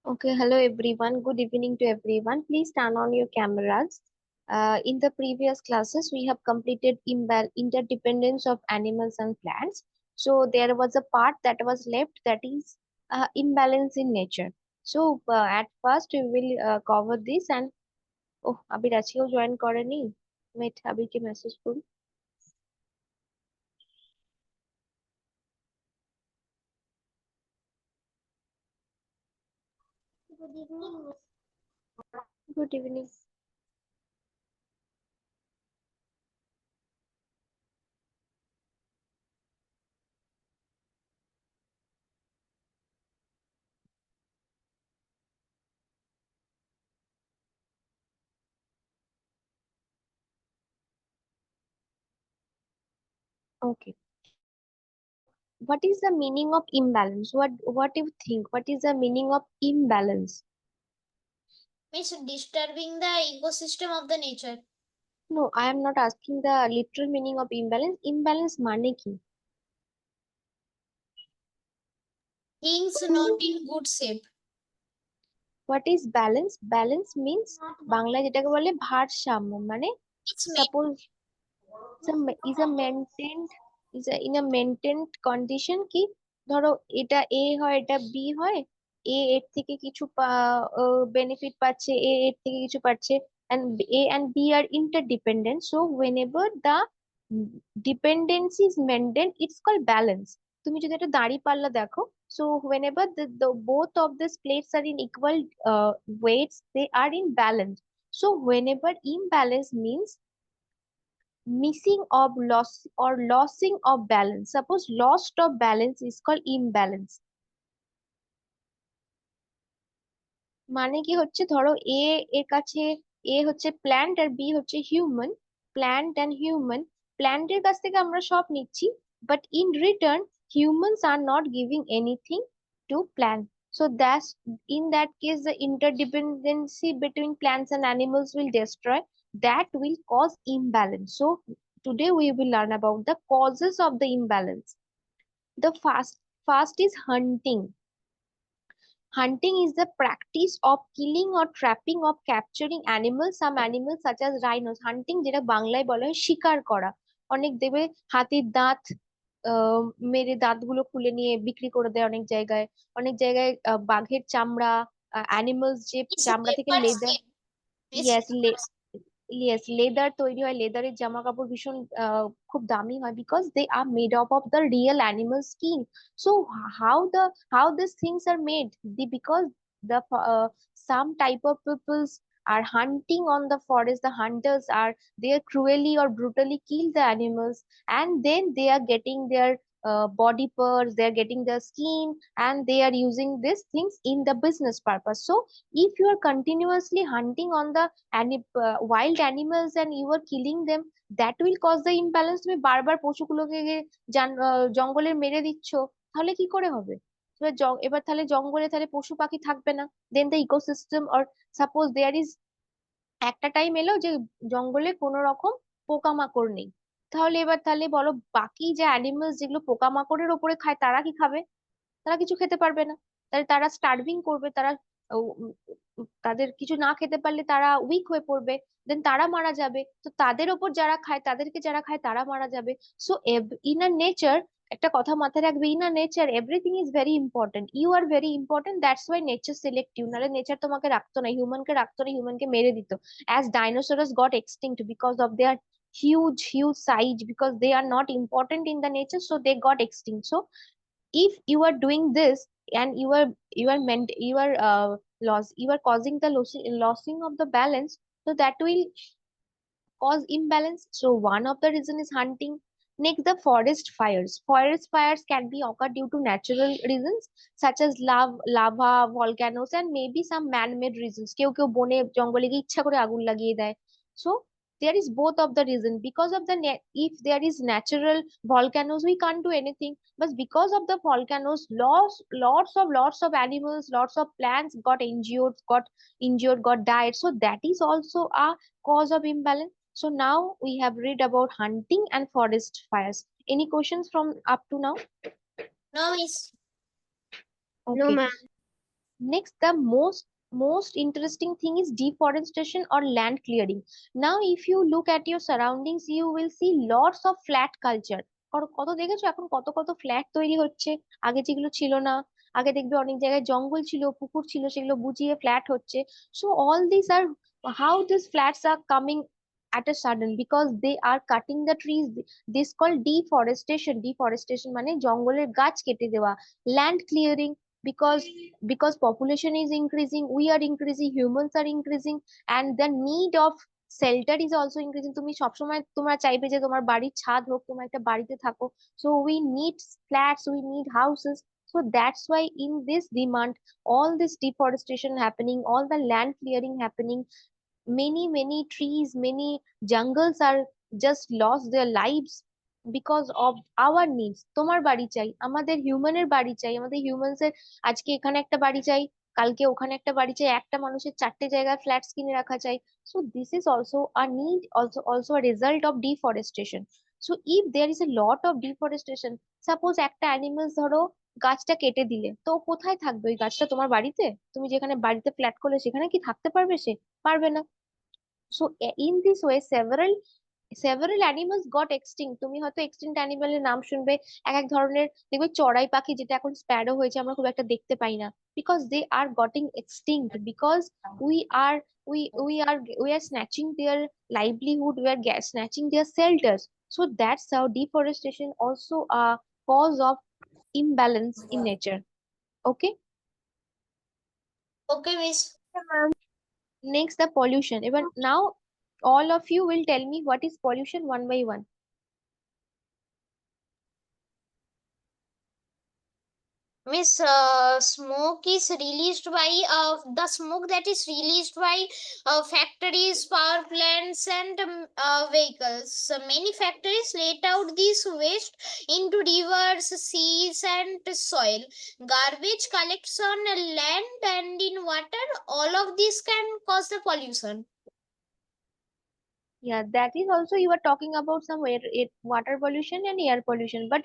Okay, hello everyone. Good evening to everyone. Please turn on your cameras. In the previous classes, we have completed interdependence of animals and plants. So there was a part that was left, that is imbalance in nature. So at first we will cover this and oh, Abir আজকেও join করেনি. Wait, আবিরকে message করুন. Good evening. Good evening. Okay. What is the meaning of imbalance? What do you think? What is the meaning of imbalance? Means disturbing the ecosystem of the nature. No, I am not asking the literal meaning of imbalance. Imbalance মানে কি? Things not in good shape. What is balance? Balance means বাংলায় যেটাকে বলে ভারসাম্য, মানে It's suppose is a maintained in a maintained condition কি ধরো এটা এ হয় এটা বি হয়, এ এর থেকে কিছু বেনিফিট পাচ্ছে, এ এর থেকে কিছু পাচ্ছে, and A and B are interdependent, so whenever the dependency is maintained it's called balance. তুমি যদি একটা দাঁড়ি পাল্লা দেখো, so whenever the both of these plates are in equal weights, they are in balance. So whenever imbalance means missing of loss or losing of balance. Suppose lost of balance is called imbalance. মানে কি হচ্ছে, ধরো এ এর কাছে এ হচ্ছে plant আর B হচ্ছে human, plant and human, প্ল্যান্টের কাছ থেকে আমরা সব নিচ্ছি, but in return humans are not giving anything to plant. So that's in that case the interdependency between plants and animals will destroy, that will cause imbalance. So today we will learn about the causes of the imbalance. The first is hunting. Hunting is the practice of killing or trapping of capturing animals, some animals such as rhinos. Hunting যেটা বাংলায় বলা হয় শিকার করা। অনেক দেবে হাতির দাঁত মেরে দাঁতগুলো খুলে নিয়ে বিক্রি করে দেয় অনেক জায়গায়, অনেক জায়গায় বাঘের চামড়া, অ্যানিমালস যে It's চামড়া থেকে leopard leather, skin. It's yes yes leather তৈরি হয়, লেদারের জামা কাপড় ভীষণ খুব দামি হয়, because they are made up of the real animal skin. So how the how these things are made, because the some type of peoples are hunting on the forest, the hunters are, they cruelly or brutally kill the animals, and then they are getting their body parts, they are getting their skin, and they are using these things in the business purpose. So if you are continuously hunting on the wild animals and you are killing them, that will cause the imbalance. তুমি বারবার পশুগুলোকে জঙ্গলে মেরে দিচ্ছ, তাহলে কি করে হবে? এবার তাহলে জঙ্গলে তাহলে পশু পাখি থাকবে না, then the ecosystem, or suppose there is একটা টাইম এলো যে জঙ্গলে কোনো রকম পোকামাকড় নেই, তাহলে এবার তাহলে বলো বাকি যে অ্যানিমালস যেগুলো পোকামাকড়ের ওপরে খায় তারা কি খাবে? তারা কিছু খেতে পারবে না, তাহলে তারা স্টার্ভিং করবে, তারা তাদের কিছু না খেতে পারলে তারা উইক হয়ে পড়বে, দেন তারা মারা যাবে, তো তাদের ওপর যারা খায় তাদেরকে যারা খায় তারা মারা যাবে। সো ইন আ নেচার, একটা কথা মাথায় রাখবে, in a nature everything is very important, you are very important, that's why nature select you, নাহলে নেচার তোমাকে রাখতো না, হিউম্যানকে রাখতো না, হিউম্যানকে মেরে দিত। As dinosaurs got extinct because of their huge size, because they are not important in the nature, so they got extinct. So if you are doing this and you are you are causing the losing of the balance, so that will cause imbalance. So one of the reason is hunting. Next, the forest fires. Forest fires can be occur due to natural reasons such as lava, volcanoes, and maybe some man-made reasons. কেউ কেউ বনে জঙ্গলে গিয়ে ইচ্ছা করে আগুন লাগিয়ে দেয়। So there is both of the reason. Because of the if there is natural volcanoes, we can't do anything. But because of the volcanoes, lots of animals, lots of plants got died. So that is also a cause of imbalance. So now we have read about hunting and forest fires. Any questions from up to now? no, it's No, Okay. ma'am. Next, the most interesting thing is deforestation or land clearing. Now if you look at your surroundings, you will see lots of flat culture. কত দেখেছো এখন কত কত flat তৈরি হচ্ছে, আগে যেগুলো ছিল না। আগে দেখবে অনেক জায়গায় জঙ্গল ছিল, পুকুর ছিল, সেগুলো বুঝিয়ে ফ্ল্যাট হচ্ছে। So all these are how these flats are coming at a sudden, because they are cutting the trees. This called deforestation মানে জঙ্গলের গাছ কেটে দেওয়া। Land clearing, because population is increasing, we are increasing, humans are increasing, and the need of shelter is also increasing. তুমি সবসময় তোমরা চাইবে যে তোমার বাড়ির ছাদ হোক, তোমরা একটা বাড়িতে থাকো। So we need flats, we need houses. So that's why in this demand, all this deforestation happening, all the land clearing happening, many trees, many jungles are just lost their lives because of our needs. তোমার বাড়ি চাই, আমাদের হিউম্যানের বাড়ি চাই, আমাদের humans এর আজকে এখানে একটা বাড়ি চাই, কালকে ওখানে একটা বাড়ি চাই, একটা মানুষের চারটে জায়গায় ফ্ল্যাটস কিনে রাখা চাই। So this is also a need, also a result of deforestation. So if there is a lot of deforestation, suppose একটা অ্যানিমালস ধরো গাছটা কেটে দিলে, তো ও কোথায় থাকবে? ওই গাছটা তোমার বাড়িতে, তুমি যেখানে বাড়িতে ফ্ল্যাট করলে সেখানে কি থাকতে পারবে সে? পারবে না। So in this way, several animals got extinct. তুমি হয়তো এক্সটিংক্ট অ্যানিমালের নাম শুনবে, এক এক ধরনের দেখবে চড়াই পাখি যেটা এখন স্প্যারো হয়েছে, আমরা খুব একটা দেখতে পাই না, because they are getting extinct, because we are we are snatching their livelihood, we are snatching their shelters. So that's how deforestation also a cause of imbalance in nature. Okay. Okay, Miss. Next, the pollution. Even now, all of you will tell me what is pollution one by one. Miss, smoke is released by the smoke that is released by factories, power plants, and vehicles. So many factories let out this waste into rivers, seas, and soil. Garbage collects on land and in water. All of this can cause the pollution. Yeah, that is also you are talking about some water pollution and air pollution. But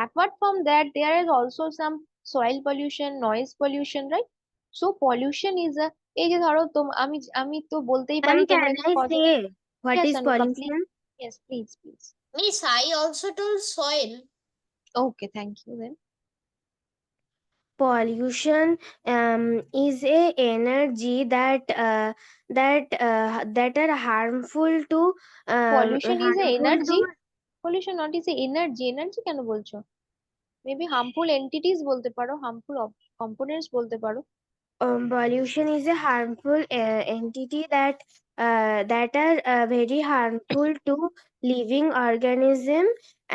apart from that, there is also some soil pollution, noise pollution, right? So pollution is a এই যে ধরো আমি তো বলতেই পারি Ma'am, তোমরা can যে I say what Yes, is Anuka, please. pollution? Yes, please. Miss, I also told soil. Okay, thank you then. Pollution is a energy that are harmful to Pollution is a harmful energy. to Pollution not is a energy. Energy কেন বলছো? Maybe harmful entities বলতে পারো, harmful components বলতে পারো। pollution is a harmful entity that are very harmful to living organism,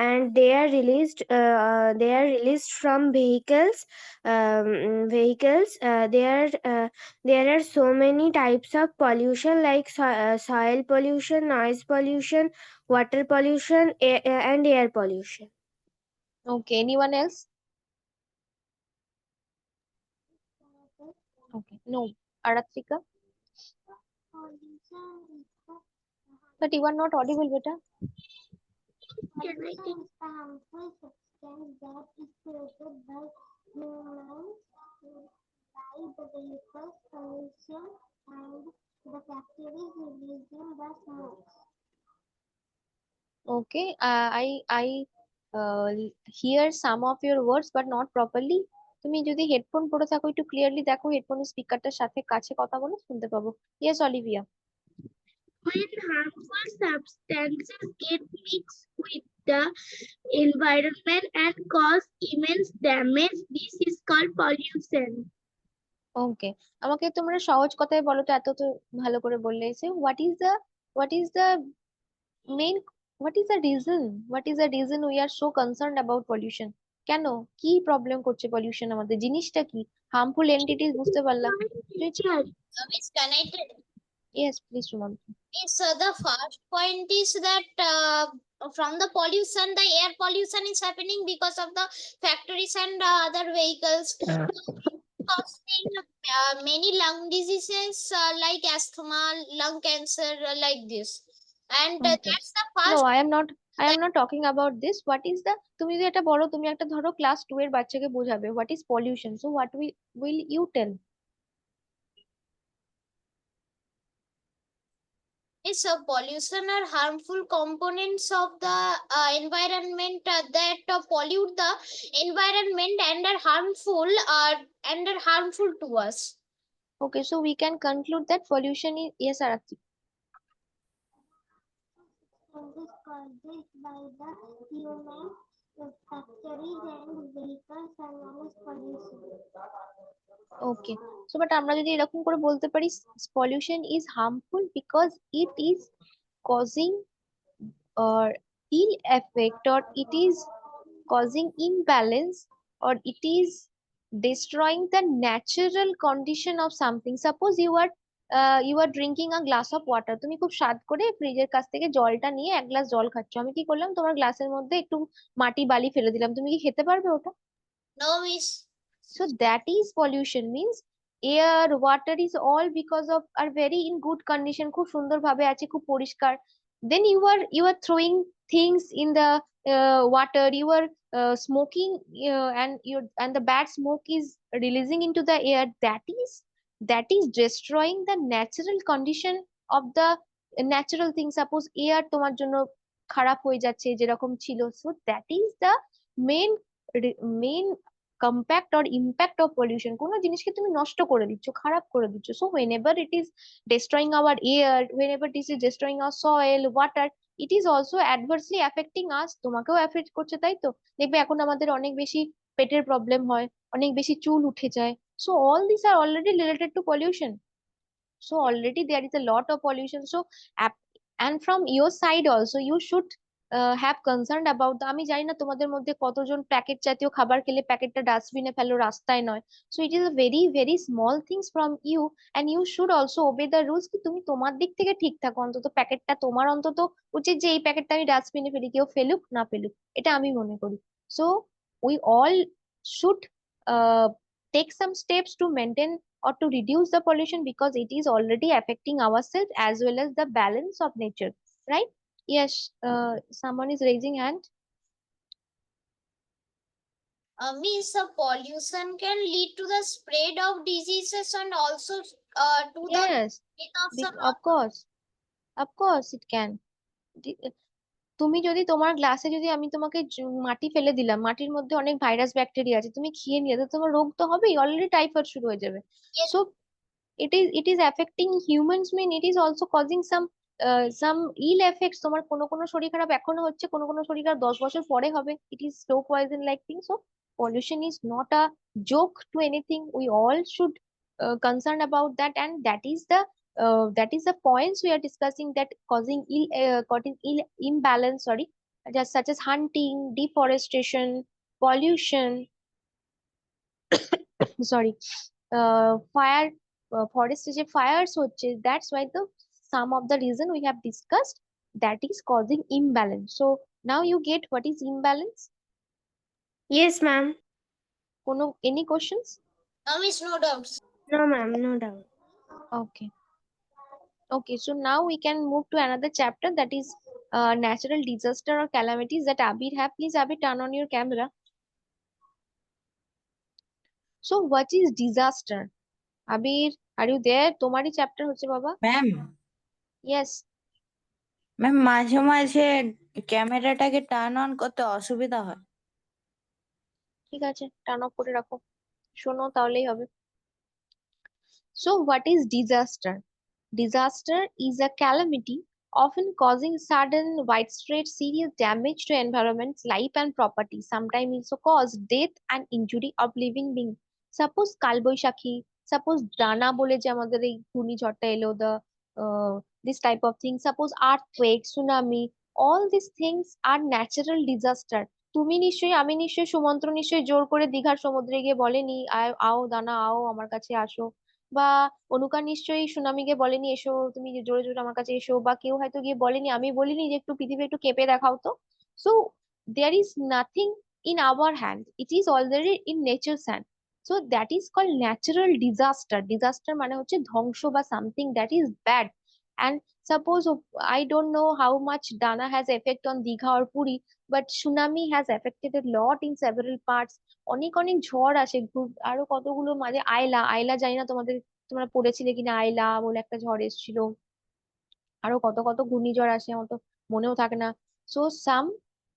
and they are released from vehicles. There are so many types of pollution like soil pollution, noise pollution, water pollution, and air pollution. Okay, anyone else? Okay, no. Aratrika? But you are not audible, beta. Pollution is a harmful substance that is created by humans by the vehicles pollution and the factories releasing the smoke. Okay, I hear some of your words but not properly. তুমি যদি headphone পরে থাকো একটু clearly দেখো, হেডফোনের স্পিকারটার সাথে কাছে কথা বলো, শুনতে পাবো। Yes Olivia. When harmful substances get mixed with the environment and cause immense damage, this is called pollution. ওকে, আমাকে তোমরা সহজ কথায় বলো তো, এত তো ভালো করে বললে। সে what is the main, what is the reason we are so concerned about pollution? কেন, কি প্রবলেম করছে পলিউশন আমাদের, জিনিসটা কি? হার্মফুল এন্টিটিস বুঝতে পারলাম। Miss, can I tell? Yes please Suman. Yes, the first point is that from the pollution, the air pollution is happening because of the factories and other vehicles, causing many lung diseases like asthma, lung cancer, like this. And okay, that's the no first. I am not talking about this. What is the, তুমি যদি এটা বলো, তুমি একটা ধরো class 2 এর বাচ্চাকে বোঝাবে what is pollution, so what will you tell? Is pollution are harmful components of the environment that pollute the environment and are harmful to us. Okay, so we can conclude that pollution is, yes, Arati. Changes caused by the human factories and vehicles are known as pollution. Okay, so but আমরা যদি এরকম করে বলতে পারি pollution is harmful because it is causing or ill effect, or it is causing imbalance, or it is destroying the natural condition of something. Suppose you are drinking a glass of water, তুমি খুব স্বাদ করে ফ্রিজের কাছ থেকে জলটা নিয়ে এক গ্লাস জল খাচ্ছ, আমি কি করলাম, তোমার গ্লাসের মধ্যে একটু মাটি বালি ফেলে দিলাম, তুমি কি খেতে পারবে ওটা? No, miss. So that is pollution, means air water is all because of are very in good condition, খুব সুন্দর ভাবে আছে, খুব পরিষ্কার, then you are throwing things in the water, you are smoking, and the bad smoke is releasing into the air, that is destroying the natural condition of the natural thing. Suppose air তোমার জন্য খারাপ হয়ে যাচ্ছে যেরকম ছিল, so that is the main main compact or impact of pollution, কোনো জিনিসকে তুমি নষ্ট করে দিচ্ছ, খারাপ করে দিচ্ছ। So whenever it is destroying our air, whenever it is destroying our soil, water, it is also adversely affecting us, তোমাকেও এফেক্ট করছে, তাই তো? দেখবে এখন আমাদের অনেক বেশি পেটের প্রবলেম হয়, অনেক বেশি চুল উঠে যায়, so all this are already related to pollution. So already there is a lot of pollution, so and from your side also you should have concerned about the, আমি জানি না তোমাদের মধ্যে কতজন প্যাকেট জাতীয় খাবার খেলে প্যাকেটটা ডাস্টবিনে ফেলো, রাস্তায় নয়। So it is a very very small things from you, and you should also obey the rules, কি তুমি তোমার দিক থেকে ঠিক থাকো, অন্তত প্যাকেটটা তোমার অন্তত উচিত যে এই প্যাকেটটা আমি ডাস্টবিনে ফেলি, কেউ ফেলুক না ফেলুক, এটা আমি মনে করি। So we all should uh, take some steps to maintain or to reduce the pollution, because it is already affecting ourselves as well as the balance of nature, right? Yes, someone is raising hand. Means pollution can lead to the spread of diseases and also to the Yes, destruction of. of course it can. দি- তুমি যদি তোমার গ্লাসে যদি আমি তোমাকে মাটি ফেলে দিলাম, মাটির মধ্যে অনেক ভাইরাস ব্যাকটেরিয়া আছে, তুমি খেয়ে নিলে তো তোমার রোগ তো হবেই, অলরেডি টাইফয়েড শুরু হয়ে যাবে। Yes, So it is affecting humans, mean it is also causing some ill effects, তোমার কোনো কোনো শরীর খারাপ এখনো হচ্ছে, কোনো কোনো শরীর খারাপ 10 বছর পরে হবে, it is slow poison like thing. So pollution is not a joke to anything, we all should concern about that, and that is the points we are discussing, that causing ill imbalance, sorry, just such as hunting, deforestation, pollution, sorry, fire, forest যে fires হচ্ছে, that's why the some of the reason we have discussed, that is causing imbalance. So now you get what is imbalance. Yes, ma'am. কোনো any questions? miss, no doubts. No, ma'am, no doubt. Okay, okay, so now we can move to another chapter, that is natural disaster or calamities, that Abir have. Please Abir, turn on your camera. So what is disaster? Abir, are you there? তোমারই chapter হচ্ছে বাবা। Ma'am Yes, ma'am মাঝে মাঝে ক্যামেরাটাকে turn on করতে অসুবিধা হয়। ঠিক আছে, টার্ন অফ করে রাখো, শোনো তাহলেই হবে। So what is disaster? Disaster is a calamity often causing sudden, widespread, serious damage to environments, life and property. Sometimes also cause death and injury of living being. Suppose কালবৈশাখী, suppose ডানা বলে যে আমাদের এই ঘূর্ণিঝড়টা এলো, this type of thing. Suppose earthquake, tsunami, all these things are natural disaster. তুমি নিশ্চয়ই, আমি নিশ্চয়ই, সুমন্ত্র নিশ্চয়ই জোর করে দীঘার সমুদ্রে গিয়ে বলেনি আও দানা আও আমার কাছে আসো, বা অনুকা নিশ্চয়ই সুনামিকে বলেনি এসো তুমি জোরে জোরে আমার কাছে এসো, বা কেউ হয়তো গিয়ে বলেনি, আমি বলিনি যে একটু পৃথিবী একটু কেঁপে দেখাও তো। So there is nothing in our hand, it is already in nature's hand. So that is called natural disaster. Disaster মানে হচ্ছে ধ্বংস বা something that is bad. And suppose I don't know how much Dana has effect on Digha or Puri, but tsunami has affected a lot in several parts. অনেক অনেক ঝড় আসে, আরো কতগুলো মাঝে আয়লা, আয়লা জানি না তোমাদের, তোমরা পড়েছিলে কিনা, আয়লা বলে একটা ঝড় এসেছিল। আরো কত কত ঘূর্ণিঝড় আসে, আমার তো মনেও থাকে না। So some,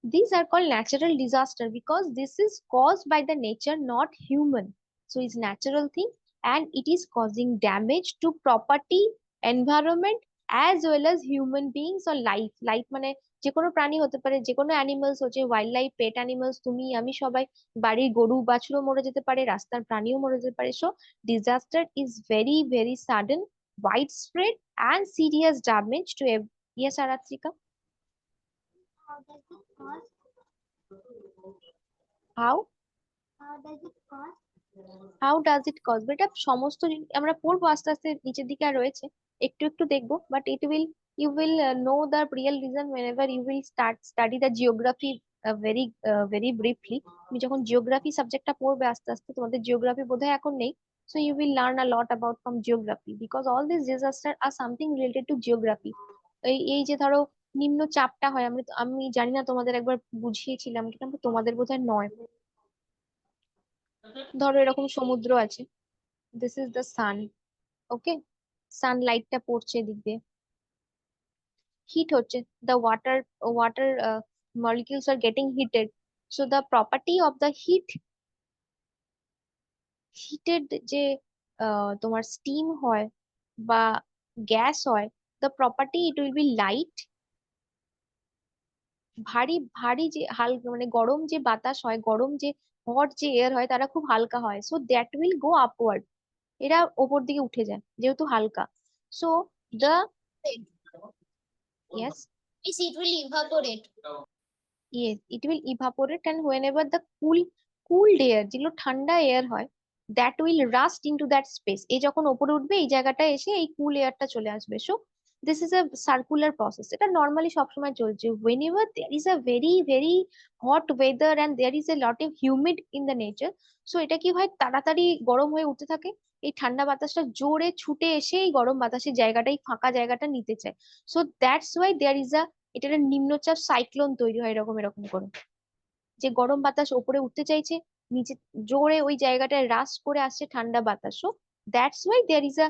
these are called natural disaster because this is caused by the nature, not human. So it's natural thing, and it is causing damage to property, environment, as well as human beings or life. Life মানে যে কোনো প্রাণী হতে পারে, যে কোনো animals হচ্ছে wild life, পেট animals, তুমি আমি সবাই, বাড়ির গরু বাছুরও মরে যেতে পারে, রাস্তার প্রাণীও মরে যেতে পারে। So disaster is very very sudden, widespread, and serious damage to yes, Aratrika. How does it cause? How? How does it cause? How does it cause, এটা সমস্ত আমরা পড়বো আস্তে আস্তে, নিচের দিকে আর রয়েছে, একটু একটু দেখবো, but it will, you will know the real reason whenever you will start study the geography very very briefly. তুমি যখন জিওগ্রাফি সাবজেক্টটা পড়বে আস্তে আস্তে, তোমাদের জিওগ্রাফি বোধহয় এখন নেই, so you will learn a lot about from geography because all these disasters are something related to geography. এই এই যে ধরো নিম্ন চাপটা হয়, আমি জানি না, তোমাদের একবার বুঝিয়েছিলাম কিন্তু তোমাদের বোধহয় নয়। ধরো এরকম সমুদ্র আছে, দিস ইজ দ্য সান, ওকে, সানলাইটটা পড়ছে এদিক দিয়ে, হিট হচ্ছে, the water molecules are getting heated, so the property of the heated যে তোমার স্টিম হয় বা গ্যাস হয়, the property it will be light, ভারী ভারী যে হালকা মানে গরম যে বাতাস হয়, গরম যে হট যে এয়ার হয়, তারা খুব হালকা হয়, so that will go upward, এরা ওপর দিকে উঠে যায় যেহেতু হালকা। So the, yes, Means it will evaporate. yes, it will evaporate, and whenever the cooled air, যেগুলো ঠান্ডা এয়ার হয়, that will rust into that space, এই যখন ওপরে উঠবে এই জায়গাটা এসে এই কুল এয়ারটা চলে আসবে। So this is a circular process, এটা নর্মালি সবসময় চলছে। whenever there is a very very hot weather and there is a lot of humid in the nature, so এটা কি হয়, তাড়াতাড়ি গরম হয়ে উঠতে থাকে, এই ঠান্ডা বাতাসটা জোরে ছুটে এসে এই গরম বাতাসের জায়গাটাই, ফাঁকা জায়গাটা নিতে চায়। So that's why there is a, এটা একটা নিম্নচাপ সাইক্লোন তৈরি হয় এরকম এরকম করে, যে গরম বাতাস ওপরে উঠতে চাইছে, নিচে জোরে ওই জায়গাটায় রাশ করে আসছে ঠান্ডা বাতাস। So that's why there is a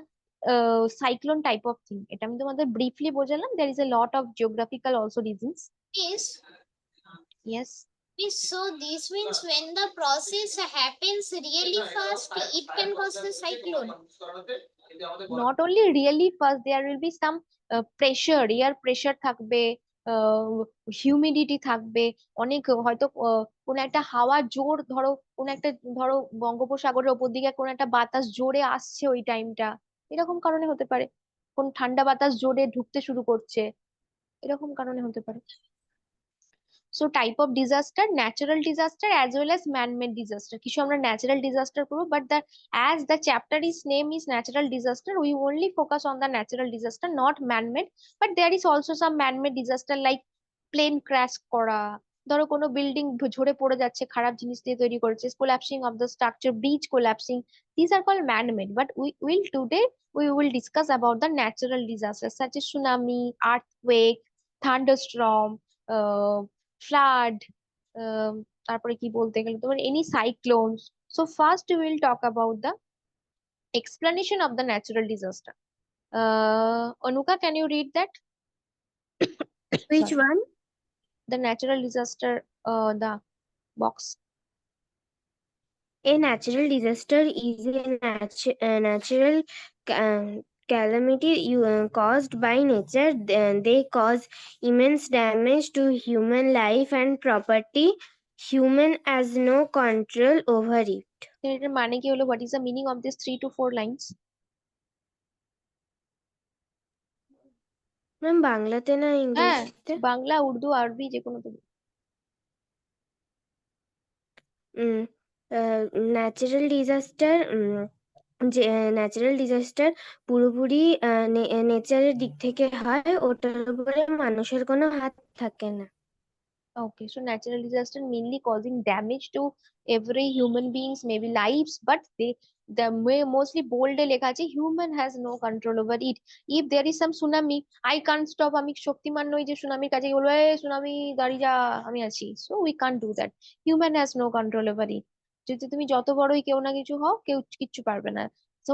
cyclone type of thing. এটা আমি তোমাদের ব্রিফলি বোঝালাম, there is a lot of geographical also reasons. Yes. Yes, Yes, so this means when the process happens really fast, it can cause the cyclone. Not only really first, there will be some pressure, air pressure থাকবে, humidity থাকবে, অনেক হয়তো কোন একটা হাওয়া জোর, ধরো কোন একটা, ধরো বঙ্গোপসাগরের ওপর দিকে কোন একটা বাতাস জোরে আসছে ওই টাইমটা, এরকম কারণে হতে পারে। কোন ঠান্ডা বাতাস জোরে ঢুকতে শুরু করছে, এরকম কারণে হতে পারে। So type of disaster, natural disaster as well as man made disaster. কিছু আমরা ন্যাচারাল ডিজাস্টার করবো, but the, as the chapter is name is natural disaster, we only focus on the natural disaster, not man made. But there is also some man made disaster like plane crash করা, ধরো কোনো building ঝরে পড়ে যাচ্ছে, খারাপ জিনিস দিয়ে তৈরি করেছে, collapsing of the structure, bridge collapsing, this are call man made. But we will discuss about the natural disasters such as tsunami, earthquake, thunderstorm, flood, তারপরে কি বলতে গেলে তোমার any cyclones. So first we will talk about the explanation of the natural disaster. Anuka, can you read that? Which Sorry, one? the natural disaster, the box. A natural disaster is a natural calamity caused by nature. They cause immense damage to human life and property. Human has no control over it. এটার মানে কি হলো, what is the meaning of these 3 to 4 lines? Ma'am বাংলাতে না হ্যাঁ, ইংলিশতে? বাংলা, উর্দু, আরবি, যে কোনো তো। ন্যাচারাল ডিজাস্টার, যে ন্যাচারাল ডিজাস্টার পুরোপুরি নেচারের দিক থেকে হয়, ওটার উপরে মানুষের কোনো হাত থাকে না। Okay, so natural disaster mainly causing damage to every human beings, maybe lives, but the mostly bold লেখা আছে human has no control over it. If there is some tsunami, I can't stop, আমি শক্তিমান নই যে সুনামির কাছে বলবো এই tsunami দাঁড়িয়ে যা, আমি আছি। So we can't do that. Human has no control over it. যদি তুমি যত বড়ই কেউ না কিছু হও, কেউ কিচ্ছু পারবে না। So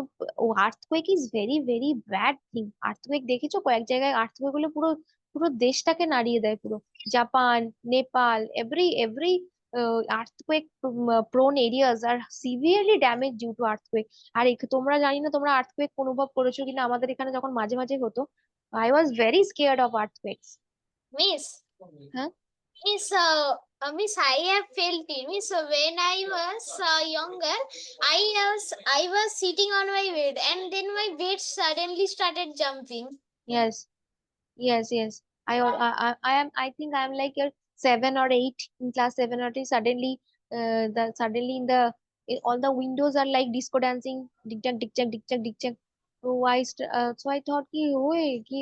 earthquake is very very bad thing. Earthquake দেখেছো কয়েক জায়গায় আর্থকুয়েক গুলো পুরো পুরো দেশটাকে নাড়িয়ে দেয় পুরো। Japan, Nepal, every earthquake prone areas are severely damage due to earthquake. আর তোমরা জানি না তোমরা আর্থকুয়েক অনুভব করেছো কিনা, আমাদের এখানে যখন মাঝে মাঝে হতো, I was very scared of earthquakes. Miss, হ্যাঁ, Miss, I have felt it. Miss, when I was younger, I was sitting on my bed, and then my bed suddenly started jumping. yes. Yes, yes. I am. I think I am like your 7 or 8 in class 7 or 8. Suddenly all the windows are like disco dancing, dick jack, dick jack, dick jack, dick jack. So I thought ki ওই কি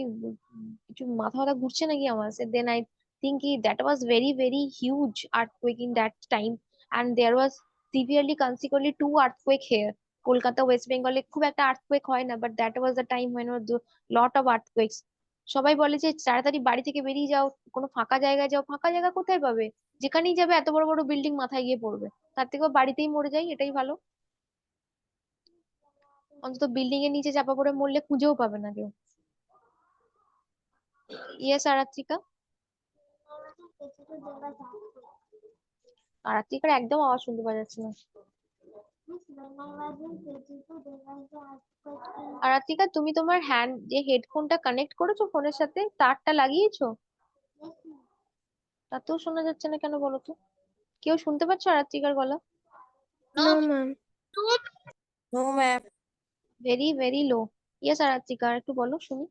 কিছু মাথা মাথা ঘুরছে নাকি আমার। Then I think that was very very huge earthquake in that time, and there was severely consequently 2 earthquake here. Kolkata West বেঙ্গলে খুব একটা earthquake হয় না, but that was the time when was the lot of earthquakes. সবাই বলে যে তাড়াতাড়ি বাড়ি থেকে বেরিয়ে যাও, কোনো ফাঁকা জায়গায় যাও। ফাঁকা জায়গা কোথায় পাবে? যেখানেই যাবে এত বড় বড় বিল্ডিং মাথায় গিয়ে পড়বে। তার থেকেও বাড়িতেই মরে যাই, এটাই ভালো। অন্তত বিল্ডিং এর নিচে চাপা পড়ে মরলে খুঁজেও পাবে না কেউ। ইয়েস আরাত্রিকা। আরাত্রিকার একদম আওয়াজ শুনতে পাওয়া যাচ্ছে না। আরাত্রিকা, তুমি তোমার হ্যান্ড যে হেডফোনটা কানেক্ট করেছো ফোনের সাথে, তারটা লাগিয়েছো? তাতেও শোনা যাচ্ছে না কেন বলো তো? কেউ শুনতে পাচ্ছ আরাত্রিকার গলা? No, No, ma'am. No ma'am. Very very low. Yes Aratrika, একটু বলো শুনি।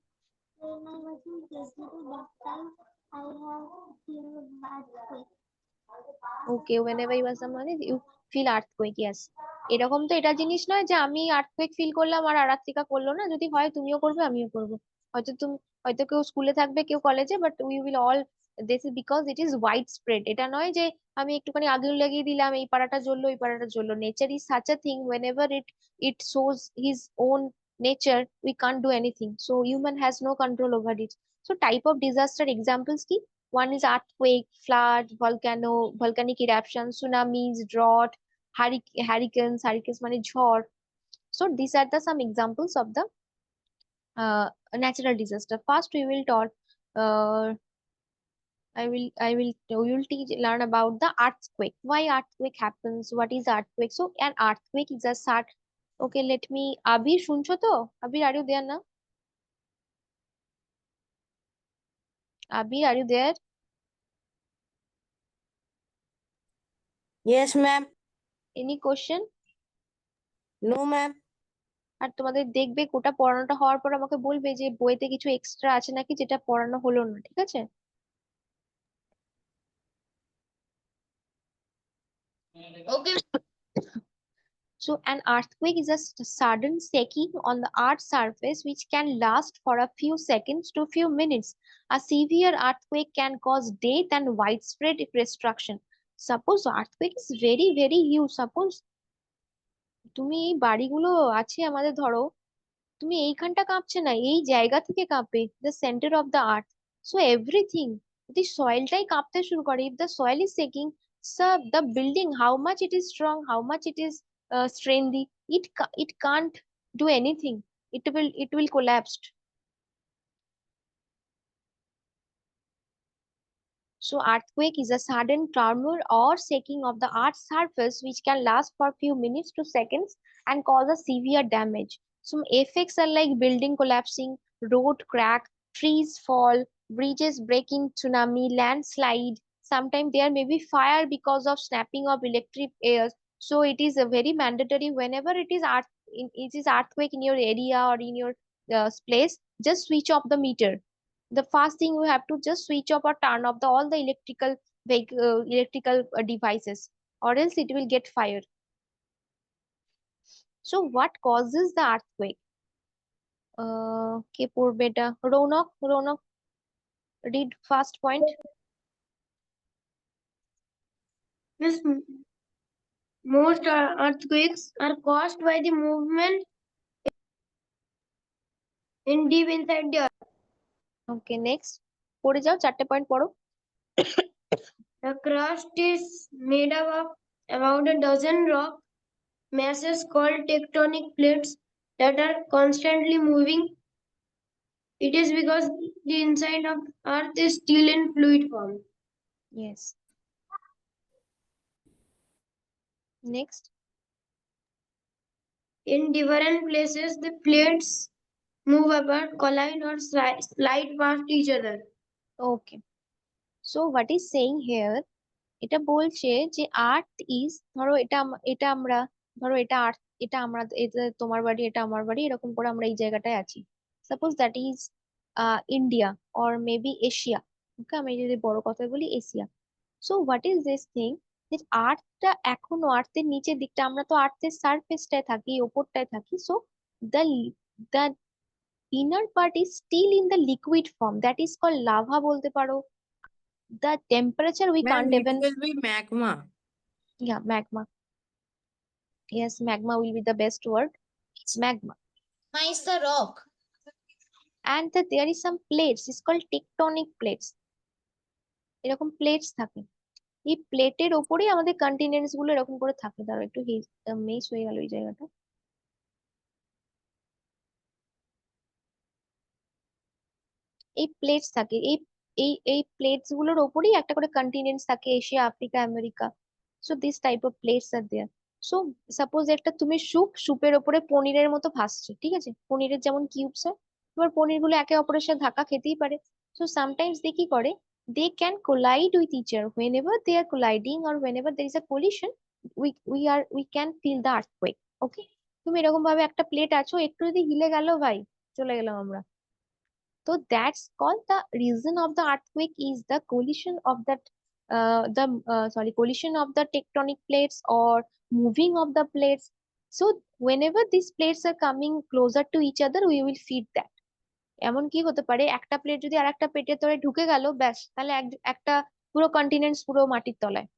When I was in KG2, that time I have seen earthquake. Okay, whenever you are মানে ইউ ফিল আর্থকুয়েক, ইয়েস। এরকম তো এটা জিনিস নয় যে আমি আর্থকুয়েক ফিল করলাম আর আরাত্রিকা করলো না। যদি হয় তুমিও করবে আমিও করবো। হয়তো তুমি, হয়তো কেউ স্কুলে থাকবে কেউ কলেজে, but we will all, this is because it is wide spread. এটা নয় যে আমি একটুখানি আগুন লাগিয়ে দিলাম, এই পাড়াটা জ্বললো ওই পাড়াটা জ্বললো। Nature is such a thing, whenever it shows his own nature we can't do anything, so human has no control over it. So type of disaster examples কি? One is earthquake, flood, volcanic eruption, tsunamis, drought, hurricanes মানে ঝড়. So these are the some examples of the natural disaster. First, we will talk. Uh, we will learn about the earthquake. Why earthquake happens? What is earthquake? So an earthquake is a sort. Okay, let me. Abhi, শুনছো তো? Abhi, are you there না? Abhi, are you there? Yes ma'am. Any question? No ma'am. আর তোমাদের দেখবে কোটা পড়ানোটা হওয়ার পর আমাকে বলবে যে বইতে কিছু এক্সট্রা আছে নাকি যেটা পড়ানো হলো না, ঠিক আছে? okay. So an earthquake is a sudden shaking on the earth's surface which can last for a few seconds to few minutes. A severe earthquake can cause death and widespread destruction. Suppose earthquake is very very huge. Suppose তুমি এই বাড়িগুলো আছে আমাদের, ধরো তুমি এইখানটা কাঁপছে না, এই জায়গা থেকে কাঁপে, the centre of the earth. So everything, যদি সয়েলটাই কাঁপতে শুরু করে, if the soil is checking, the building how much it is strong, how much it is strengthy, it can't do anything. It will collapse. So earthquake is a sudden tremor or shaking of the earth's surface which can last for few minutes to seconds and cause a severe damage. Some effects are like building collapsing, road crack, trees fall, bridges breaking, tsunami, landslide. Sometimes there may be fire because of snapping of electric airs. So it is a very mandatory whenever it is earthquake in your area or in your place, just switch off the meter. The first thing we have to just switch off or turn off all the electrical devices, or else it will get fire. So what causes the earthquake? কে পড়বে এটা? Rounak, read first point. Yes, most earthquakes are caused by the movement in deep inside the earth. Okay, next পড়ে যাও, 4টে point পড়ো। The crust is made up of about a dozen rock masses called tectonic plates. that are constantly moving. It is because the inside of Earth is still in fluid form. Yes. Next. In different places, the plates move apart, collide, or slide past each other. Okay. So what is saying here, এটা বলছে যে earth is, ধরো এটা আমরা, ধরো এটা আর্থ, এটা আমরা, এটা তোমার বাড়ি, এটা আমার বাড়ি, এরকম করে আমরা এই জায়গাটায় আছি। Suppose that is India or maybe Asia. Okay, আমি যদি বড় কথা বলি Asia. So what is this thing, যে আর্থটা এখনো, আর্থের নিচের দিকটা, আমরা তো আর্থের সারফেসটায় থাকি, ওপরটায় থাকি। So the the inner part is still in the liquid form, that is call lava বলতে পারো। The temperature we Ma'am, can't it even, will be magma. yeah, magma. Yes, magma will be the best word. Magma. Magma is the rock. And there is some plates, it's called tectonic plates, এরকম plates থাকে। এই প্লেটের ওপরেই আমাদের continents গুলো এরকম করে থাকে। ধরো একটু মেস হয়ে গেল এই জায়গাটা। এই প্লেটস থাকে, এই প্লেটস গুলোর ওপরেই একটা করে কন্টিনেন্টস থাকে, Asia, Africa, America. So this type of plates are there. So suppose একটা তুমি সুপের ওপরে পনিরের মতো ভাসছে, ঠিক আছে, পনিরের যেমন কিউবস হয়, এবার পনির গুলো একে অপরের সাথে ধাক্কা খেতেই পারে। সো সামটাইমস দে কি করে, they can collide with each other. Whenever they are colliding or whenever there is a collision, we can feel the earthquake. Okay, তুমি এরকম ভাবে একটা প্লেট আছো, একটু যদি হিলে গেল ভাই, চলে গেলাম আমরা। So that's called, the reason of the earthquake is the collision of that collision of the tectonic plates or moving of the plates. So whenever these plates are coming closer to each other, we will feel that. এমন কি হতে পারে, একটা plate যদি আর একটা প্লেটের তলায় ঢুকে গেল, ব্যাস, তাহলে একটা পুরো কন্টিনেন্টস পুরো মাটির তলায়।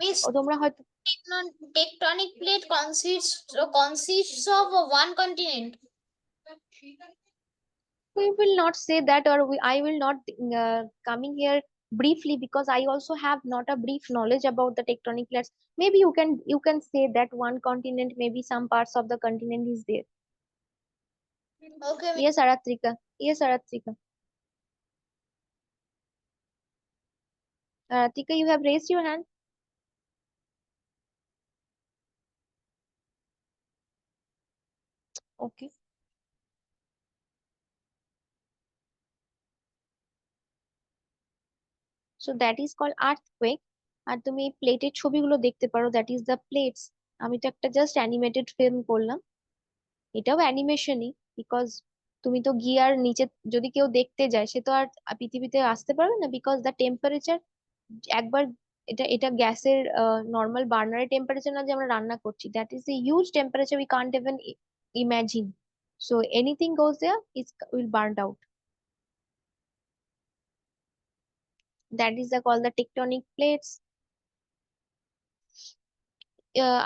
Means ও তোমরা হয়তো, tectonic plate consists of one continent. we will not say that, or I will not coming here briefly, because I also have not a brief knowledge about the tectonic plates. Maybe you can say that one continent, maybe some parts of the continent is there. Okay, Yes, Aratrika. Yes, Aratrika. Aratrika, you have raised your hand. Okay. So that is called earthquake. আর তুমি প্লেটের ছবিগুলো দেখতে পারো, that is the plates. আমি তো একটা just animated film করলাম, এটাও অ্যানিমেশনই, বিকজ তুমি তো গিয়ে আর নিচে, যদি কেউ দেখতে যায় সে তো আর পৃথিবীতে আসতে পারবে না, বিকজ দ্য টেম্পারেচার একবার, এটা গ্যাসের নর্মাল বার্নারের টেম্পারেচার না যে আমরা রান্না করছি, that is a huge temperature, we can't even imagine. So anything goes there is will burn out. That is the call the tectonic plates.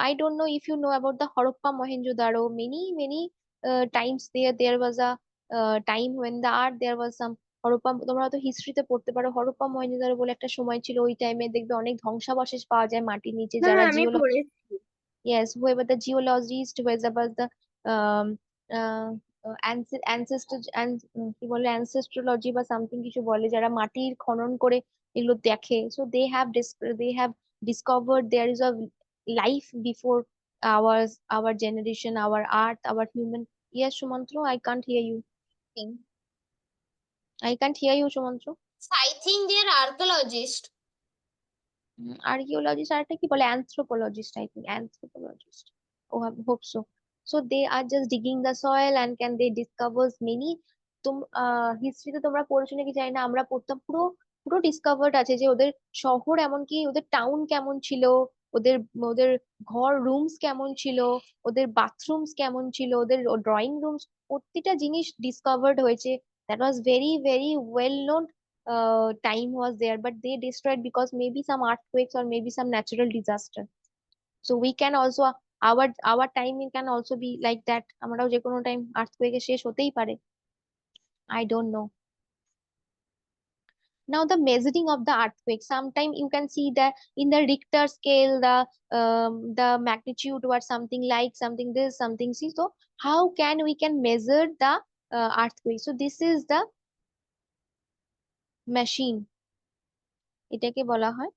I don't know if you know about the Harappa Mohenjo-daro. Many times there was a time when the art there was some Harappa, তোমরা হয়তো হিস্ট্রিতে পড়তে পারো, হরপ্পা মহেঞ্জোদারো বলে একটা সময় ছিল, ওই টাইমে দেখবে অনেক ধ্বংসাবশেষ পাওয়া যায় মাটির নিচে, হ্যাঁ যারা আমি পড়েছি। yes, whoever the geologist, whoever the um ancestor and কি বলে ancestology বা সামথিং কিছু বলে, যারা মাটির খনন করে এগুলো দেখে, so they have discovered there is a life before our generation, our earth, our human. Yes, Sumantro, I can't hear you. I can't hear you, Sumantro. I think they are archaeologists. Archaeologist আর একটা কি বলে, anthropologist, I think anthropologist. Oh, I hope so. So they are just digging the soil and can they discovers many, হিস্ট্রিতে তোমরা পড়েছো নাকি জানি না, আমরা পড়তাম, পুরো পুরো ডিসকভার্ড আছে যে ওদের শহর, এমনকি ওদের টাউন কেমন ছিল, ওদের ওদের ঘর রুমস কেমন ছিল, ওদের বাথরুমস কেমন ছিল, ওদের ড্রয়িং রুমস, প্রতিটা জিনিস ডিসকভার্ড হয়েছে। That was very very well known time was there, but they destroyed because maybe some earthquakes or maybe some natural disaster. So we can also, our time can also be like that, আমরাও যে কোনো time আর্থকুয়েকে শেষ হতেই পারে, I don't know. Now the measuring of the earthquake. Sometimes you can see that in the Richter scale, the magnitude or something like something this, something see. So how can we can measure the earthquake? So this is the machine. এটাকে বলা হয়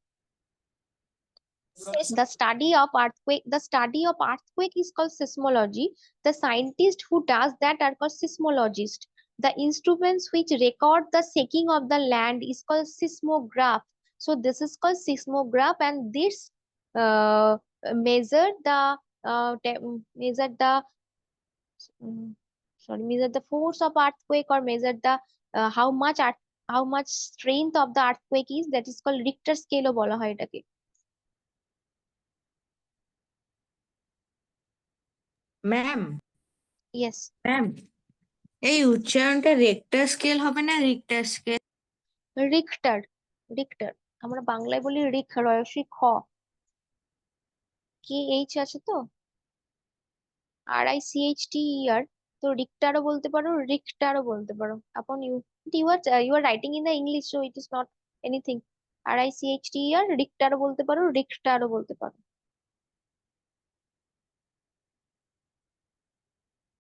the study of earthquake is called seismology. The scientist who does that are called seismologist. The instruments which record the shaking of the land is called seismograph. So this is called seismograph, and this uh, measure the measure the mm, measure the force of earthquake, or measure the how much strength of the earthquake is. That is called Richter scale ও বলা হয় এটাকে. Ma'am Yes. Ma'am এই উচ্চারণটা Richter scale হবে না Richter scale? Richter, Richter আমরা বাংলায় বলি রিখ, রয়সী খ, কে এইচ আছে তো, RICHTER, তো রিক্টারও বলতে পারো, রিক্টারও বলতে পারো upon you, you are writing in the English, so it is not anything. RICHTER, রিক্টারও বলতে পারো, রিক্টারও বলতে পারো।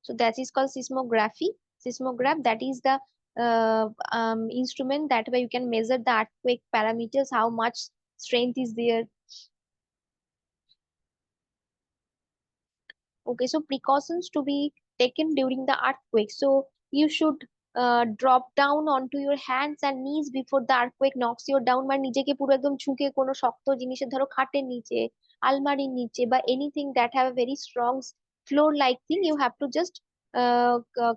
So that is called seismography. Seismograph, that is the instrument that way you can measure the earthquake parameters, how much strength is there. Okay, so precautions to be taken during the earthquake. So you should drop down onto your hands and knees before the earthquake knocks you down. মানে নিজেকে পুরো একদম ঝুঁকে কোনো শক্ত জিনিসে, ধরো খাটের নিচে, আলমারির নিচে, বা anything that have a very strong floor like thing, you have to just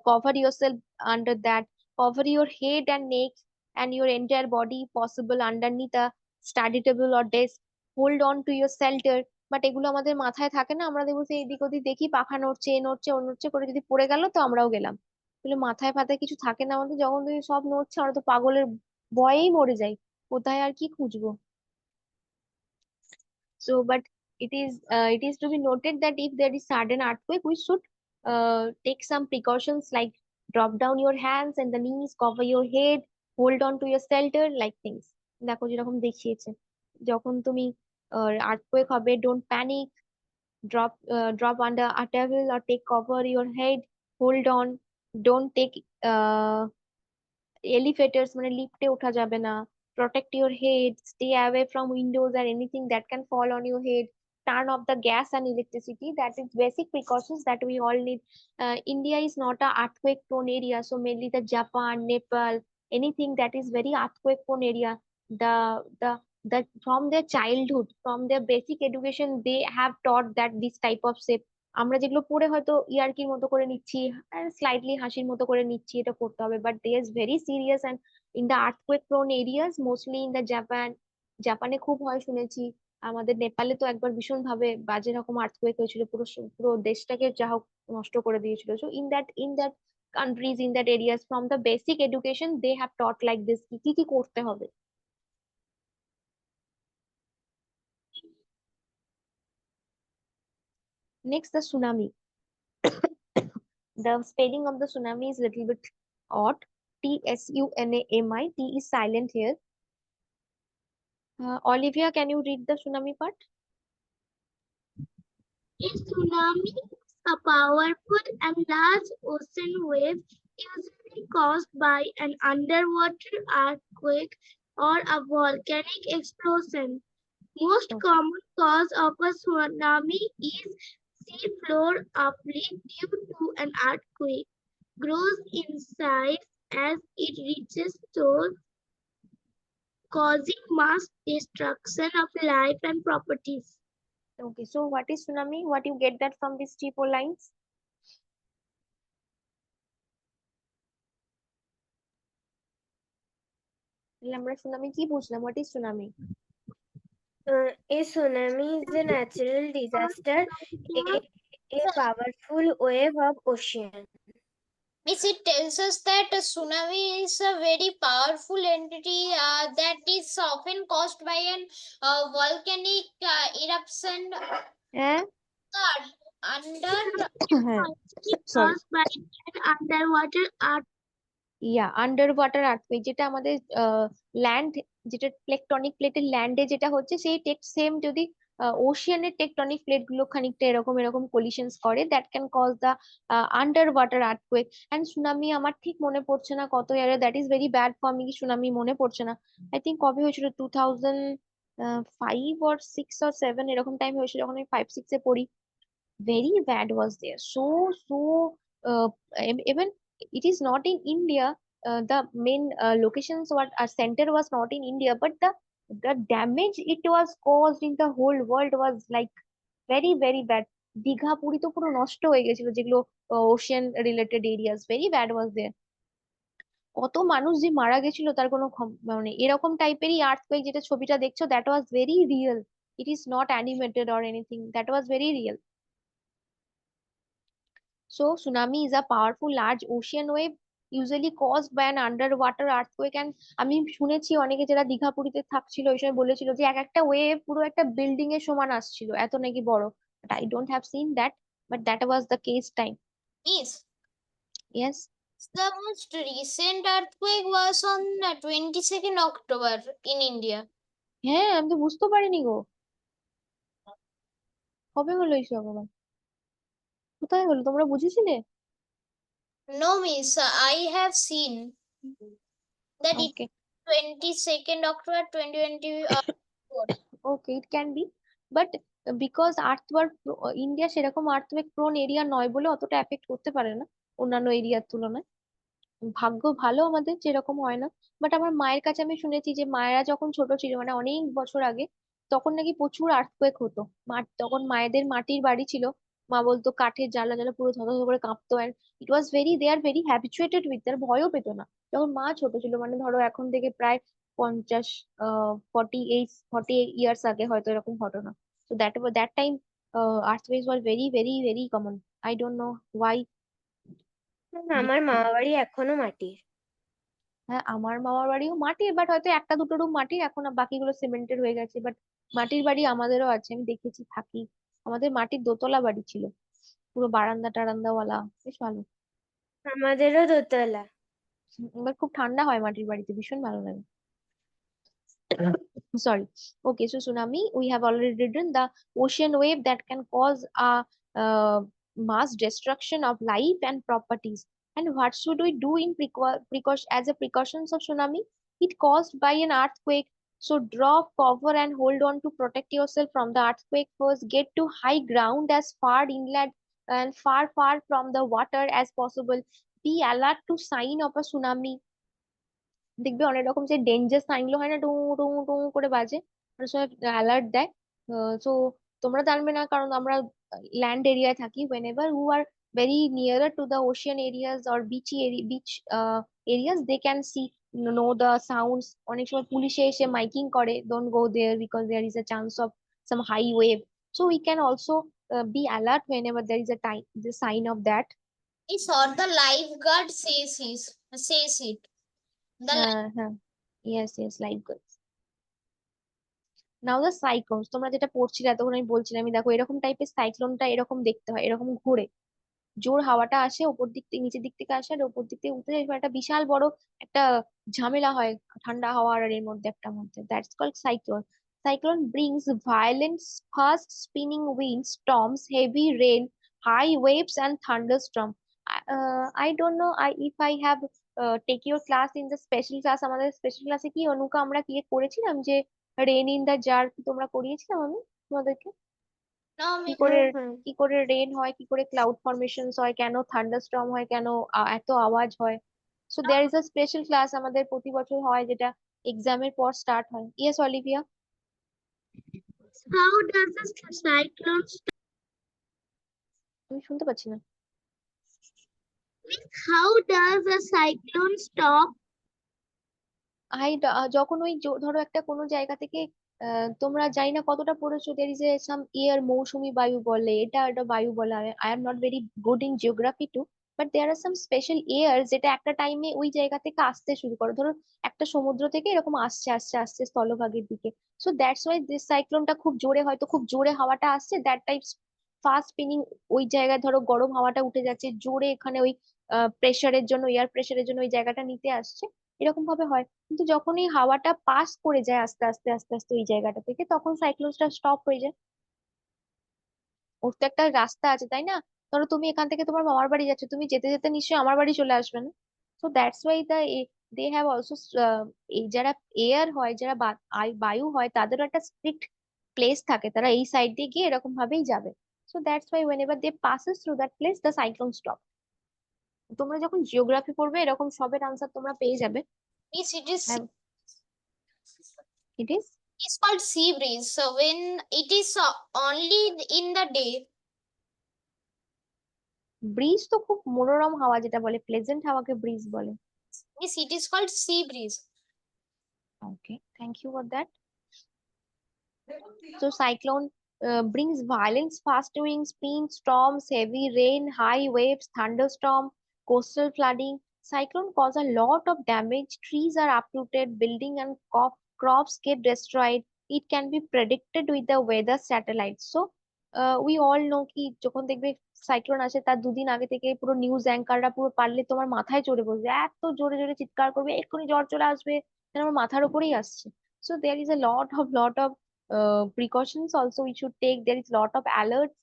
cover yourself under that. Cover your head and neck and your entire body possible underneath a study table or desk. Hold on to your shelter. But এগুলো আমাদের মাথায় থাকে না, আমরা দেখবো যে এদিক ওদিক দেখি পাখা নড়ছে, এ নড়ছে, ও নড়ছে করে যদি পড়ে গেল তো আমরাও গেলাম। তাহলে মাথায় ফাতায় কিছু থাকে না আমাদের, যখন দেখি সব নড়ছে আমরা তো পাগলের ভয়েই মরে যাই, কোথায় আর কি খুঁজবো। So but it is to be noted that if there is sudden earthquake, we should take some precautions like drop down your hands and the knees, cover your head, hold on to your shelter like things. দেখো যেরকম দেখিয়েছে, যখন তুমি earthquake হবে, don't panic, drop under a table or take cover your head, hold on, don't take uh, elevators, মানে লিফটে ওঠা যাবে না, protect your head, stay away from windows or anything that can fall on your head, turn off the gas and electricity. That is basic precautions that we all need. India is not a earthquake prone area, so mainly the Japan, Nepal, anything that is very earthquake prone area, the from their childhood, from their basic education, they have taught that this type of shape, আমরা যেগুলো পড়ে হয়তো ইয়ার্কির মতো করে নিচ্ছি, slightly হাসির মতো করে নিচ্ছি, এটা করতে হবে, but they is very serious. And in the earthquake prone areas, mostly in the Japan, জাপানে খুব হয় শুনেছি, আমাদের নেপালে তো একবার ভীষণ ভাবে বাজে রকম আর্থকুয়েক হয়েছিল, পুরো পুরো দেশটাকে যা হোক নষ্ট করে দিয়েছিল। So in that countries, in that areas, from the basic education they have taught like this, কি কি করতে হবে। Next, the tsunami. The spelling of the tsunami is little bit odd. TSUNAMI. T is silent here. Olivia, can you read the tsunami part? A tsunami is a powerful and large ocean wave usually caused by an underwater earthquake or a volcanic explosion. Most Okay. common cause of a tsunami is sea floor uplift due to an earthquake. Grows in size as it reaches shore, causing mass destruction of life and properties. Okay. So what is tsunami? What you get that from these three four lines? আমরা tsunami কি বুঝলাম? What is tsunami? A tsunami is a natural disaster, a powerful wave of ocean. Miss, it tells us that a tsunami is a very powerful entity that is often caused by an volcanic eruption হ্যাঁ, under হ্যাঁ, Mostly sorry. caused by an underwater earthquake yeah under water earthquake, যেটা আমাদের land, যেটা tectonic প্লেটের ল্যান্ডে যেটা হচ্ছে সেই সেম যদি ওশিয়ানের টেকটনিক প্লেট গুলো খানিকটা এরকম এরকম কোলিশনস করে, that can cause the under water earthquake and tsunami. আমার ঠিক মনে পড়ছে না কত ইয়ারে, that is very bad for me, tsunami মনে পড়ছে না। আই থিঙ্ক কবে হয়েছিল, 2005 or 6 or 7 এরকম টাইম হয়েছিল, যখন আমি 5 6 এ পড়ি। very bad was there. So even it is not in India. The main locations, what center was not in India, but the damage it was caused in the whole world was like very very bad. Digha Puri তো পুরো নষ্ট হয়ে গেছিল, যেগুলো ocean related areas, very bad was there. কত মানুষ যে মারা গেছিল তার কোনো মানে এরকম টাইপেরই আর্থকুয়েক, যেটা ছবিটা দেখছো, that was very real. It is not animated or anything, that was very real. So, tsunami is a powerful large ocean wave usually caused by an underwater earthquake, and আমি শুনেছি অনেকে যারা দীঘা পুরীতে থাকছিল ওই সময় বলেছিল যে এক একটা ওয়েভ পুরো একটা বিল্ডিং এর সমান আসছিল, এত নাকি বড়। But I don't have seen that, but that was the case time. Miss, Yes. the most recent earthquake was on 22nd October in India. হ্যাঁ, আমি তো বুঝতে পারিনি গো, কবে হলো এইসব আবার, কোথায় হলো, তোমরা বুঝেছিলে? No, miss, I have seen that it okay, 22nd October 2024. Okay, it can be, but because earthwork India সেরকম আর্থওয়েক প্রোন এরিয়া নয় বলে অতটা এফেক্ট করতে পারে না অন্যান্য এরিয়ার তুলনায়। ভাগ্য ভালো আমাদের, যেরকম হয় না। বাট আমার মায়ের কাছে আমি শুনেছি যে মায়েরা যখন ছোট ছিল, মানে অনেক বছর আগে, তখন নাকি প্রচুর আর্থকুয়েক হতো। তখন মায়েদের মাটির বাড়ি ছিল, মা বলতো কাঠের জ্বালা জ্বালা পুরো থরথর করে কাঁপতো, and it was very, they are very habituated with, তার ভয়ও পেতো না যখন মা ছোট ছিল। মানে ধরো এখন থেকে প্রায় 50 48 ইয়ার্স আগে হয়তো এরকম ঘটনা। তো that time earthquakes were very very very common. I don't know why. আমার মামা বাড়ি এখনো মাটির। হ্যাঁ, আমার মামার বাড়িও মাটির, বাট হয়তো একটা দুটো রুম মাটির, এখন আর বাকিগুলো সিমেন্টেড হয়ে গেছে, বাট মাটির বাড়ি আমাদেরও আছে, আমি দেখেছি, থাকি। আমাদের মাটির দোতলা বাড়ি ছিল, পুরো বারান্দা টারান্দাওয়ালা, বেশ ভালো। আমাদেরও দোতলা। এবার খুব ঠান্ডা হয় মাটির বাড়িতে, ভীষণ ভালো লাগে। Sorry. Okay, so tsunami, we have already written the ocean wave that can cause a mass destruction of life and properties. And what should we do in precaution as a precautions of tsunami? It caused by an earthquake. So drop, cover, and hold on to protect yourself from the earthquake. First, get to high ground as far inland and far from the water as possible. Be alert to sign of a tsunami. দেখবে অনেক রকম যে danger sign গুলো হয় না, two two two করে বাজে, অনেক সময় অ্যালার্ট দেয়। তো তোমরা জানবে না, কারণ আমরা ল্যান্ড এরিয়ায় থাকি। whenever who are very nearer to the ocean areas or beach areas, they can see, know the sounds. অনেক সময় পুলিশে এসে মাইকিং করে, don't go there because there is a chance of some high wave. So we can also be alert whenever there is a time, the sign of that. It's or the lifeguard says it. The হ্যাঁ, yes yes, like good. Now the cyclones, তোমরা যেটা পড়ছিলে এতক্ষণ আমি বলছিলাম, আমি দেখো এরকম টাইপের সাইক্লোনটা এরকম দেখতে হয়, এরকম ঘুরে জোর হাওয়াটা আসে ওপর দিক থেকে, নিচের দিক থেকে আসে আর ওপর দিক থেকে উঠে যায়, এরকম একটা বিশাল বড় একটা ঝামেলা হয় ঠান্ডা হাওয়া আর এর মধ্যে একটা মধ্যে, that's called cyclone. Cyclone brings violent fast spinning wind storms, heavy rain, high waves and thunderstorm. I don't know if I have take your class in the special class. আমাদের স্পেশাল ক্লাসে কি অনুকা আমরা কি করেছিলাম যে রেন ইন দ্য জার, কি তোমরা করিয়েছিলাম আমি তোমাদেরকে? no, কি miss, করে, হ্যাঁ হ্যাঁ কি করে রেন হয়, কি করে ক্লাউড ফরমেশনস হয়, কেন থান্ডারস্টর্ম হয়, কেন এত আওয়াজ হয়। So there is a special class আমাদের প্রতি বছর হয়, যেটা এক্সামের পর স্টার্ট হয়। Yes Olivia? How does a cyclone আমি শুনতে পাচ্ছি না। how does a cyclone stop? যখন ওই ধরো একটা কোনো জায়গা থেকে তোমরা জানি না কতটা পড়েছো, there is a some air, মৌসুমী বায়ু বলে, এটা একটা বায়ু বলে। I am not very good in geography too, but there are some special air যেটা একটা টাইমে ওই জায়গা থেকে আসতে শুরু করে। ধরো একটা সমুদ্র থেকে এরকম আসছে আসছে আসছে স্থলভাগের দিকে, সো দ্যাটস ওয়াই দিস সাইক্লোনটা খুব জোরে, হয়তো খুব জোরে হাওয়াটা আসছে, দ্যাট টাইপ ফাস্ট স্পিনিং। ওই জায়গায় ধরো গরম হাওয়াটা উঠে যাচ্ছে জোরে, এখানে ওই প্রেসারের জন্য, এয়ার প্রেসারের জন্য ওই জায়গাটা নিতে আসছে, এরকম ভাবে হয়। কিন্তু যখন এই হাওয়াটা পাস করে যায় আস্তে আস্তে আস্তে আস্তে ওই জায়গাটা থেকে, তখন সাইক্লোনসটা স্টপ হয়ে যায়। ওর তো একটা রাস্তা আছে, তাই না? ধরো তুমি এখান থেকে তোমার মামার বাড়ি যাচ্ছ, তুমি যেতে যেতে নিশ্চয়ই আমার বাড়ি চলে আসবে না? So that's why they have also, এই যারা এয়ার হয়, যারা বায়ু হয়, তাদেরও একটা স্ট্রিক্ট প্লেস থাকে, তারা এই সাইড দিয়ে গিয়ে এরকম ভাবেই যাবে। So that's why when ever they passes through that place the cyclone stop. তোমরা যখন জিওগ্রাফি পড়বে এরকম সবের আনসার তোমরা পেয়ে যাবে। Means it is it's called sea breeze. So when it is only in the day, breeze তো খুব মনোরম হাওয়া, যেটা বলে প্লেজেন্ট হাওয়াকে ব্রিজ বলে। means it is called sea breeze. Okay, thank you for that. So cyclone brings violence, fast winds, storms, heavy rain, high waves, thunderstorm, coastal flooding. Cyclone cause a lot of damage. Trees are uprooted, building and crops get destroyed. It can be predicted with the weather satellites. So we all know কি যখন দেখবে cyclone আসে তার দুদিন আগে থেকে পুরো news অ্যাঙ্কাররা পুরো পারলে তোমার মাথায় চড়ে বসবে, এত জোরে জোরে চিৎকার করবে এক্ষুনি ঝড় চলে আসবে, যেন আমার মাথার উপরেই আসছে। So there is a lot of precautions also we should take. There is lot of alerts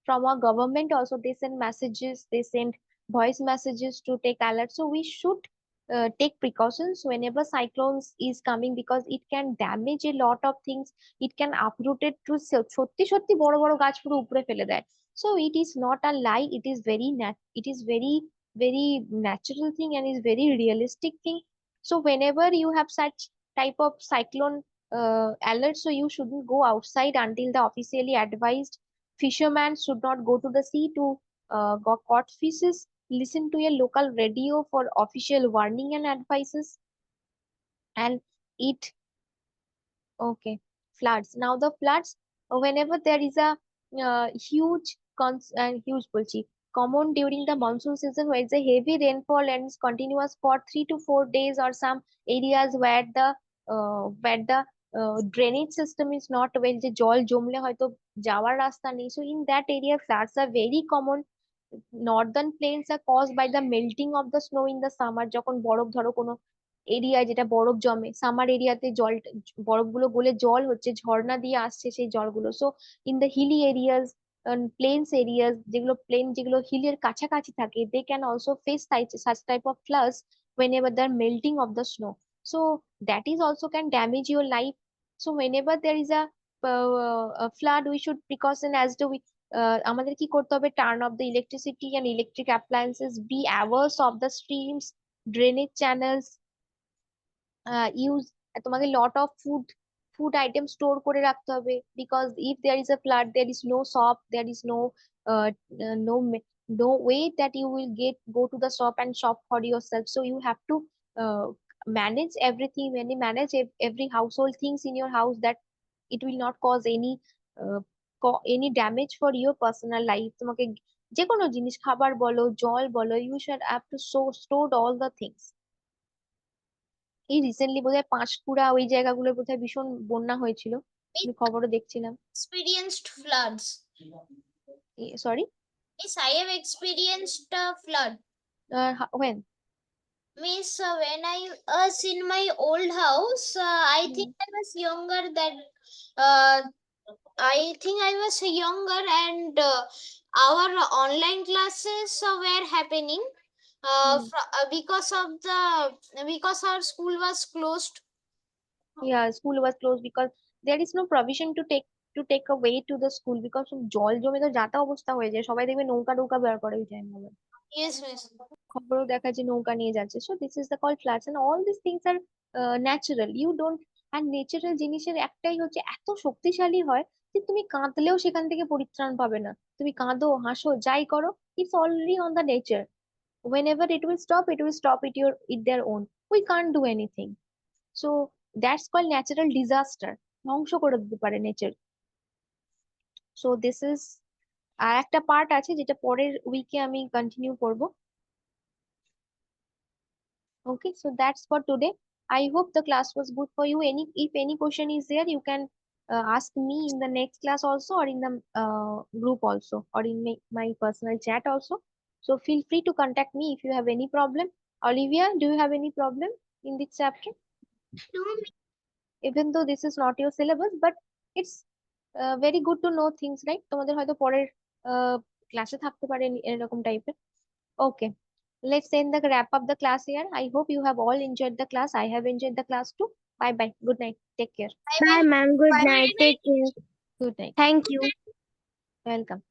from our government also. They send messages, they send voice messages to take alerts. So we should take precautions whenever cyclones is coming, because it can damage a lot of things. It can uproot it to সত্যি সত্যি বড় বড় গাছ পুরো উপড়ে ফেলে দেয়। So it is not a lie, it is it is very natural thing and is very realistic thing. So whenever you have such type of cyclone alert, so you shouldn't go outside until the officially advised. Fishermen should not go to the sea to go caught fishes. Listen to a local radio for official warning and advices. And it Okay, floods. Now the floods, whenever there is a huge bulchi, common during the monsoon season where it's a heavy rainfall and is continuous for 3 to 4 days, or some areas where the drainage system is not well, যে জল জমলে হয়তো যাওয়ার রাস্তা নেই, so in that area floods are very common. Northern plains are caused by the melting of the snow in the summer, যখন বরফ ধরো কোনো এরিয়ায় যেটা বরফ জমে, সামার এরিয়াতে জল, বরফগুলো গলে জল হচ্ছে, ঝর্ণা দিয়ে আসছে সেই জলগুলো। So in the hilly areas, plains areas, যেগুলো প্লেন, যেগুলো হিলের কাছাকাছি থাকে, they can also face such type of floods whenever the melting of the snow. So that is also can damage your life. So whenever there is a flood, we should precaution as to we আমাদের কি করতে হবে, turn off the electricity and electric appliances, be awares of the streams, drainage channels, use, তোমাকে lot of food item store করে রাখতে হবে, because if there is a flood, there is no shop, there is no no way that you will go to the shop and shop for yourself. So you have to uh, manage everything, when you manage every household things in your house, that it will not cause uh, any damage for your personal life. তোমাকে যে কোনো জিনিস, খাবার বলো, জল বলো, you should have to store all the things. এই recently বোধহয় পাঁশকুড়া ওই জায়গাগুলো বোধহয় ভীষণ বন্যা হয়েছিল, আমি খবরও দেখছিলাম। Experienced floods. Sorry, Yes, I have experienced a flood. when? Means when I was in my old house, I think I was younger than. Uh, I think I was younger, and our online classes were happening. Because our school was closed. Yeah, school was closed because there is no provision to take a way to the school, because জল জমে তো যাতা অবস্থা হয়ে যায়, সবাই দেখবে নৌকা নৌকা বের করে ওই টাইম। Yes, miss. খবরও দেখা যায় নৌকা নিয়ে যাচ্ছে। So this is the call floods, and all this things are natural, you don't. আর ন্যাচারাল জিনিসের একটাই হচ্ছে এত শক্তিশালী হয় যে তুমি কাঁদলেও সেখান থেকে পরিত্রাণ পাবে না। তুমি কাঁদো, হাসো, যাই করো, it's already on the nature. whenever it will stop it their own. We can't do anything. So that's called natural disaster. ধ্বংস করে দিতে পারে নেচার। সো দিস ইজ, আর একটা পার্ট আছে যেটা পরের উইকে আমি কন্টিনিউ করব। Okay, so that's for today. I hope the class was good for you. If any question is there, you can ask me in the next class also, or in the group also, or in my personal chat also. So feel free to contact me if you have any problem. Olivia, do you have any problem in this chapter? No, Even though this is not your syllabus, but it's very good to know things, right? তোমাদের হয়তো পরের ক্লাসে থাকতে পারে এরকম টাইপের। Okay, let's end the wrap up the class here. I hope you have all enjoyed the class. I have enjoyed the class too. Bye bye. Good night. Take care. Bye, ma'am. Good Bye. night. Take care. Good night. Thank you. Welcome.